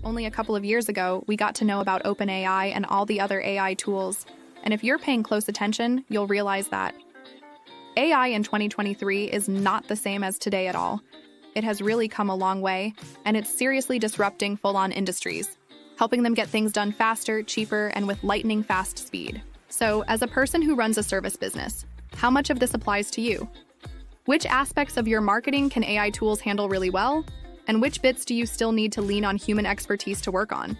Only a couple of years ago, we got to know about OpenAI and all the other AI tools. And if you're paying close attention, you'll realize that AI in 2023 is not the same as today at all. It has really come a long way, and it's seriously disrupting full-on industries, helping them get things done faster, cheaper, and with lightning-fast speed. So, as a person who runs a service business, how much of this applies to you? Which aspects of your marketing can AI tools handle really well? And which bits do you still need to lean on human expertise to work on?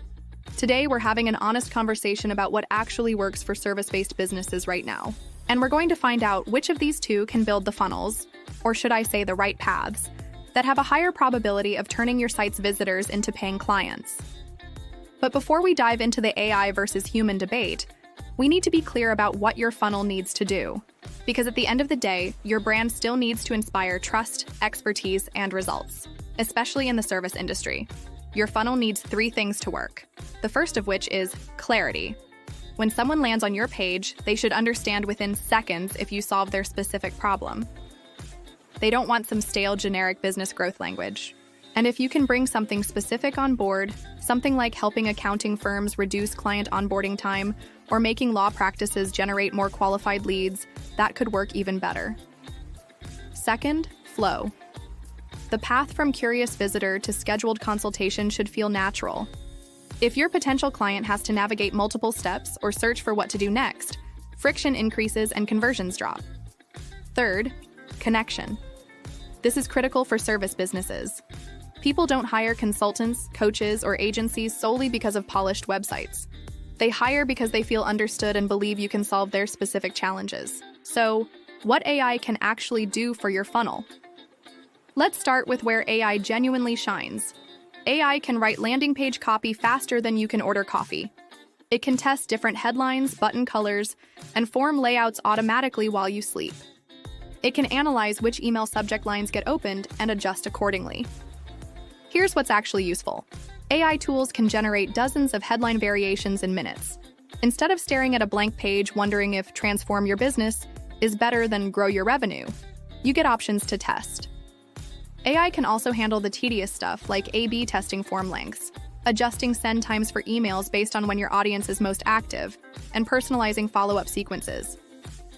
Today, we're having an honest conversation about what actually works for service-based businesses right now. And we're going to find out which of these two can build the funnels, or should I say the right paths, that have a higher probability of turning your site's visitors into paying clients. But before we dive into the AI versus human debate, we need to be clear about what your funnel needs to do. Because at the end of the day, your brand still needs to inspire trust, expertise, and results, especially in the service industry. Your funnel needs 3 things to work. The first of which is clarity. When someone lands on your page, they should understand within seconds if you solve their specific problem. They don't want some stale, generic business growth language. And if you can bring something specific on board, something like helping accounting firms reduce client onboarding time or making law practices generate more qualified leads, that could work even better. Second, flow. The path from curious visitor to scheduled consultation should feel natural. If your potential client has to navigate multiple steps or search for what to do next, friction increases and conversions drop. Third, connection. This is critical for service businesses. People don't hire consultants, coaches, or agencies solely because of polished websites. They hire because they feel understood and believe you can solve their specific challenges. So, what AI can actually do for your funnel? Let's start with where AI genuinely shines. AI can write landing page copy faster than you can order coffee. It can test different headlines, button colors, and form layouts automatically while you sleep. It can analyze which email subject lines get opened and adjust accordingly. Here's what's actually useful. AI tools can generate dozens of headline variations in minutes. Instead of staring at a blank page wondering if transform your business is better than grow your revenue, you get options to test. AI can also handle the tedious stuff like A/B testing form lengths, adjusting send times for emails based on when your audience is most active, and personalizing follow-up sequences.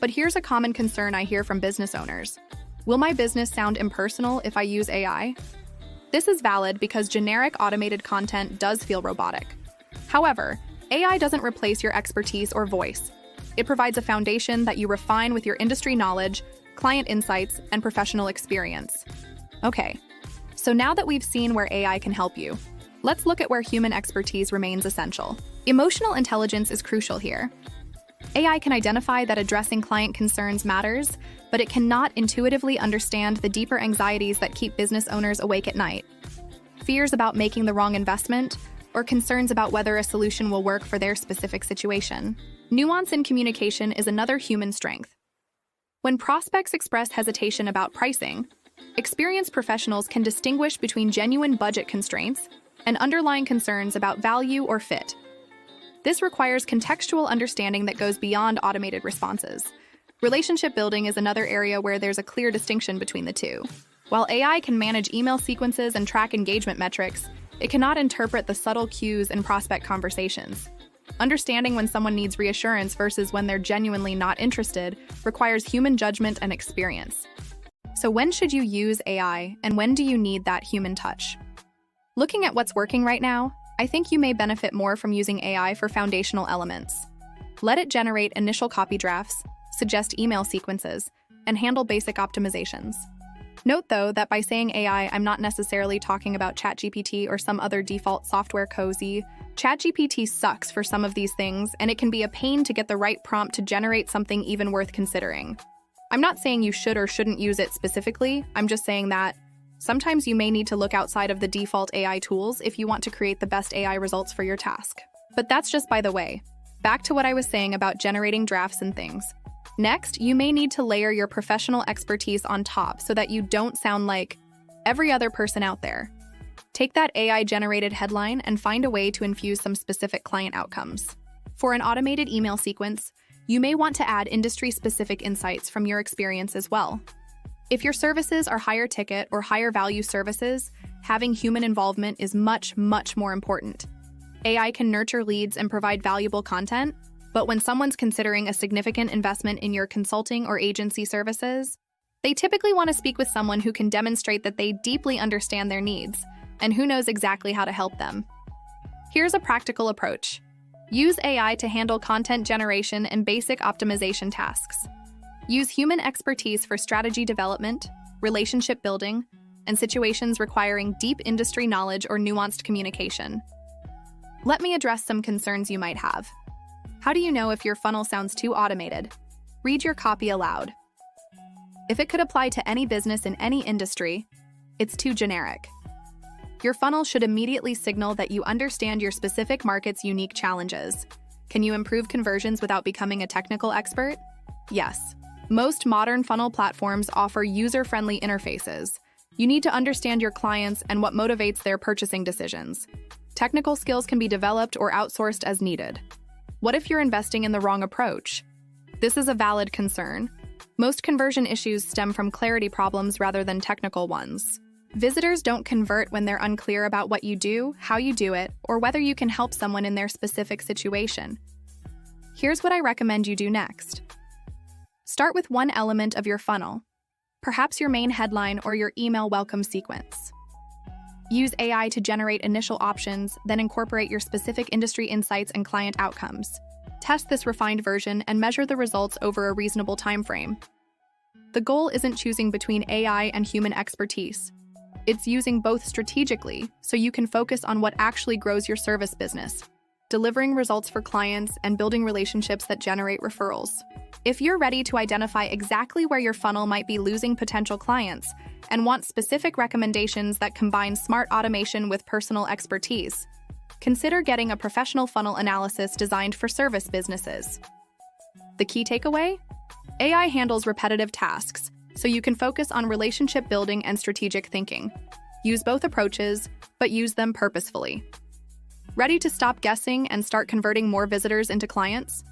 But here's a common concern I hear from business owners. Will my business sound impersonal if I use AI? This is valid because generic automated content does feel robotic. However, AI doesn't replace your expertise or voice. It provides a foundation that you refine with your industry knowledge, client insights, and professional experience. Okay, so now that we've seen where AI can help you, let's look at where human expertise remains essential. Emotional intelligence is crucial here. AI can identify that addressing client concerns matters, but it cannot intuitively understand the deeper anxieties that keep business owners awake at night. Fears about making the wrong investment, or concerns about whether a solution will work for their specific situation. Nuance in communication is another human strength. When prospects express hesitation about pricing, experienced professionals can distinguish between genuine budget constraints and underlying concerns about value or fit. This requires contextual understanding that goes beyond automated responses. Relationship building is another area where there's a clear distinction between the two. While AI can manage email sequences and track engagement metrics, it cannot interpret the subtle cues in prospect conversations. Understanding when someone needs reassurance versus when they're genuinely not interested requires human judgment and experience. So when should you use AI, and when do you need that human touch? Looking at what's working right now, I think you may benefit more from using AI for foundational elements. Let it generate initial copy drafts, suggest email sequences, and handle basic optimizations. Note, though, that by saying AI, I'm not necessarily talking about ChatGPT or some other default software cozy. ChatGPT sucks for some of these things, and it can be a pain to get the right prompt to generate something even worth considering. I'm not saying you should or shouldn't use it specifically, I'm just saying that sometimes you may need to look outside of the default AI tools if you want to create the best AI results for your task. But that's just by the way. Back to what I was saying about generating drafts and things. Next, you may need to layer your professional expertise on top so that you don't sound like every other person out there. Take that AI-generated headline and find a way to infuse some specific client outcomes. For an automated email sequence, you may want to add industry-specific insights from your experience as well. If your services are higher ticket or higher value services, having human involvement is much, much more important. AI can nurture leads and provide valuable content, but when someone's considering a significant investment in your consulting or agency services, they typically want to speak with someone who can demonstrate that they deeply understand their needs and who knows exactly how to help them. Here's a practical approach. Use AI to handle content generation and basic optimization tasks. Use human expertise for strategy development, relationship building, and situations requiring deep industry knowledge or nuanced communication. Let me address some concerns you might have. How do you know if your funnel sounds too automated? Read your copy aloud. If it could apply to any business in any industry, it's too generic. Your funnel should immediately signal that you understand your specific market's unique challenges. Can you improve conversions without becoming a technical expert? Yes. Most modern funnel platforms offer user-friendly interfaces. You need to understand your clients and what motivates their purchasing decisions. Technical skills can be developed or outsourced as needed. What if you're investing in the wrong approach? This is a valid concern. Most conversion issues stem from clarity problems rather than technical ones. Visitors don't convert when they're unclear about what you do, how you do it, or whether you can help someone in their specific situation. Here's what I recommend you do next. Start with one element of your funnel, perhaps your main headline or your email welcome sequence. Use AI to generate initial options, then incorporate your specific industry insights and client outcomes. Test this refined version and measure the results over a reasonable time frame. The goal isn't choosing between AI and human expertise. It's using both strategically so you can focus on what actually grows your service business, delivering results for clients and building relationships that generate referrals. If you're ready to identify exactly where your funnel might be losing potential clients and want specific recommendations that combine smart automation with personal expertise, consider getting a professional funnel analysis designed for service businesses. The key takeaway? AI handles repetitive tasks, so you can focus on relationship building and strategic thinking. Use both approaches, but use them purposefully. Ready to stop guessing and start converting more visitors into clients?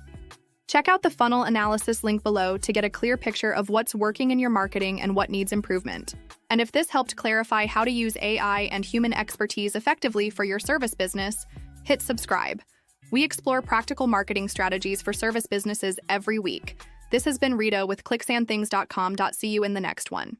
Check out the funnel analysis link below to get a clear picture of what's working in your marketing and what needs improvement. And if this helped clarify how to use AI and human expertise effectively for your service business, hit subscribe. We explore practical marketing strategies for service businesses every week. This has been Rita with clicksandthings.com. See you in the next one.